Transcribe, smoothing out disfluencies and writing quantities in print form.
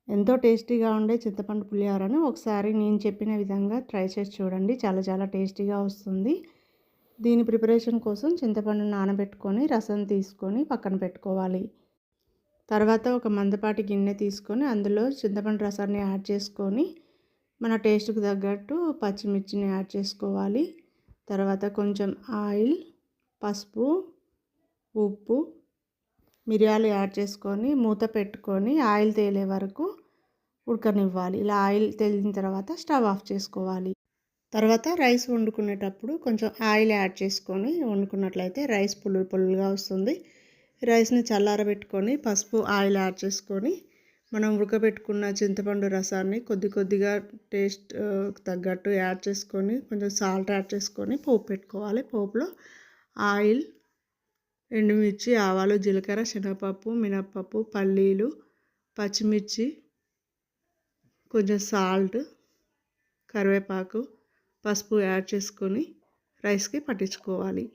ఎంతో టేస్టీగా ఉండే చింతపండు పులిహోరను ఒకసారి నేను చెప్పిన విధంగా ట్రై చేసి చూడండి. చాలా చాలా టేస్టీగా వస్తుంది. దీని ప్రిపరేషన్ కోసం చింతపండును నానబెట్టుకొని రసం తీసుకొని పక్కన పెట్టుకోవాలి. తర్వాత ఒక మందపాటి గిన్నె తీసుకొని అందులో చింతపండు రసాన్ని యాడ్ చేసుకొని మన టేస్ట్‌కి తగ్గట్టు పచ్చిమిర్చిని యాడ్ చేసుకోవాలి. తర్వాత కొంచెం ఆయిల్, పసుపు, ఉప్పు, మిరియాలు యాడ్ చేసుకొని మూత పెట్టుకొని ఆయిల్ తేలే వరకు ఉడకనివ్వాలి. ఇలా ఆయిల్ తేలిన తర్వాత స్టవ్ ఆఫ్ చేసుకోవాలి. తర్వాత రైస్ వండుకునేటప్పుడు కొంచెం ఆయిల్ యాడ్ చేసుకొని వండుకున్నట్లయితే రైస్ పుల్లు పుల్లుగా వస్తుంది. రైస్ని చల్లారబెట్టుకొని పసుపు, ఆయిల్ యాడ్ చేసుకొని మనం ఉడకబెట్టుకున్న చింతపండు రసాన్ని కొద్ది కొద్దిగా టేస్ట్ తగ్గట్టు యాడ్ చేసుకొని కొంచెం సాల్ట్ యాడ్ చేసుకొని పోపు పెట్టుకోవాలి. పోపులో ఆయిల్, ఎండుమిర్చి, ఆవాలు, జీలకర్ర, శనగపప్పు, మినప్పప్పు, పల్లీలు, పచ్చిమిర్చి, కొంచెం సాల్ట్, కరివేపాకు, పసుపు యాడ్ చేసుకొని రైస్కి పట్టించుకోవాలి.